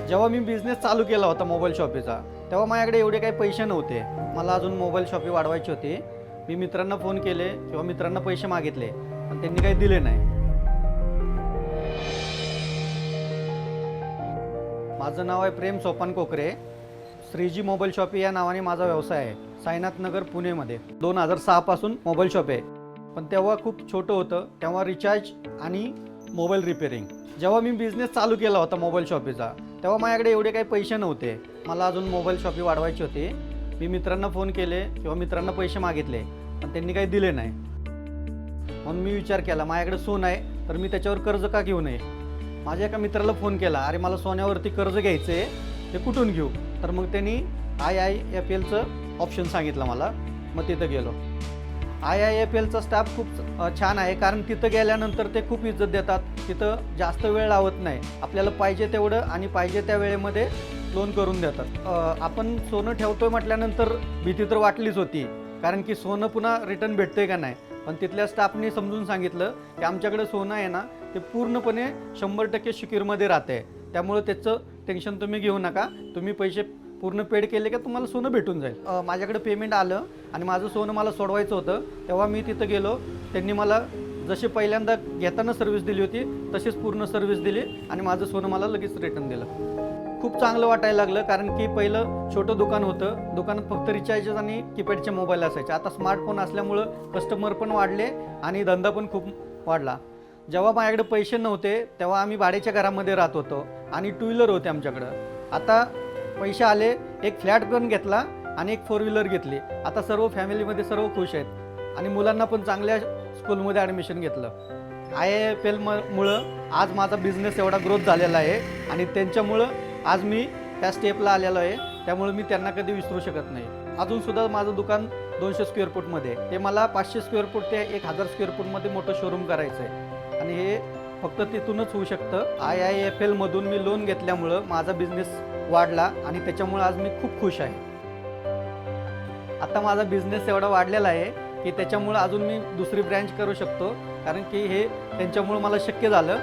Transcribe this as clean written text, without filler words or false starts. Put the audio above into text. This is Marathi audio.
जेव्हा मी बिझनेस चालू केला होता मोबाईल शॉपीचा, तेव्हा माझ्याकडे एवढे काही पैसे नव्हते. मला अजून मोबाईल शॉपी वाढवायची होती. मी मित्रांना फोन केले किंवा मित्रांना पैसे मागितले, पण त्यांनी काही दिले नाही. माझं नाव आहे प्रेम सोपान कोकरे. श्रीजी मोबाईल शॉपी या नावाने माझा व्यवसाय आहे. साईनाथ नगर पुणेमध्ये 2006 पासून मोबाईल शॉप आहे. पण तेव्हा खूप छोटं होतं. तेव्हा रिचार्ज आणि मोबाईल रिपेअरिंग. जेव्हा मी बिझनेस चालू केला होता मोबाईल शॉपीचा, तेव्हा माझ्याकडे एवढे काही पैसे नव्हते. मला अजून मोबाईल शॉपी वाढवायची होती. मी मित्रांना फोन केले किंवा मित्रांना पैसे मागितले, पण त्यांनी काही दिले नाही. म्हणून मी विचार केला, माझ्याकडे सोनं आहे तर मी त्याच्यावर कर्ज का घेऊ नये. माझ्या एका मित्राला फोन केला, अरे मला सोन्यावरती कर्ज घ्यायचं आहे, ते कुठून घेऊ. तर मग त्यांनी IIFLचं ऑप्शन सांगितलं मला. मग तिथं गेलो. IIFLचा स्टाफ खूप छान आहे, कारण तिथं गेल्यानंतर ते खूप इज्जत देतात. तिथं जास्त वेळ लावत नाही. आपल्याला पाहिजे तेवढं आणि पाहिजे त्या वेळेमध्ये लोन करून देतात. आपण सोनं ठेवतोय म्हटल्यानंतर भीती तर वाटलीच होती, कारण की सोनं पुन्हा रिटर्न भेटतंय का नाही. पण तिथल्या स्टाफनी समजून सांगितलं की आमच्याकडे सोनं आहे ना, ते पूर्णपणे 100% सिक्युअरमध्ये राहते. त्यामुळे त्याचं टेन्शन तुम्ही घेऊ नका. तुम्ही पैसे पूर्ण पेड केले का तुम्हाला सोनं भेटून जाईल. माझ्याकडे पेमेंट आलं आणि माझं सोनं मला सोडवायचं होतं. तेव्हा मी तिथं गेलो. त्यांनी मला जशी पहिल्यांदा घेताना सर्व्हिस दिली होती तशीच पूर्ण सर्व्हिस दिली आणि माझं सोनं मला लगेच रिटर्न दिलं. खूप चांगलं वाटायला लागलं, कारण की पहिलं छोटं दुकान होतं. दुकानात फक्त रिचार्ज आणि कीपॅडचे मोबाईल असायचे. आता स्मार्टफोन असल्यामुळं कस्टमर पण वाढले आणि धंदा पण खूप वाढला. जेव्हा माझ्याकडे पैसे नव्हते तेव्हा आम्ही भाड्याच्या घरामध्ये राहत होतो आणि 2 व्हीलर होते आमच्याकडं. आता पैसे आले, एक फ्लॅट पण घेतला आणि एक 4 व्हीलर घेतली. आता सर्व फॅमिलीमध्ये सर्व खुश आहेत आणि मुलांना पण चांगल्या स्कूलमध्ये ॲडमिशन घेतलं. IIFL मुळं आज माझा बिझनेस एवढा ग्रोथ झालेला आहे आणि त्यांच्यामुळं आज मी त्या स्टेपला आलेलो आहे. त्यामुळे मी त्यांना कधी विसरू शकत नाही. अजूनसुद्धा माझं दुकान 200 स्क्वेअर फूटमध्ये आहे. ते मला 500 स्क्वेअर फूट ते 1000 स्क्वेअर फूटमध्ये मोठं शोरूम करायचं आहे आणि हे फक्त तिथूनच होऊ शकतं. IIFLमधून मी लोन घेतल्यामुळं माझा बिझनेस वाढला आणि त्याच्यामुळे आज मी खूप खुश आहे. आता माझा बिझनेस एवढा वाढलेला आहे की त्याच्यामुळं अजून मी दुसरी ब्रँच करू शकतो, कारण की हे त्यांच्यामुळं मला शक्य झालं.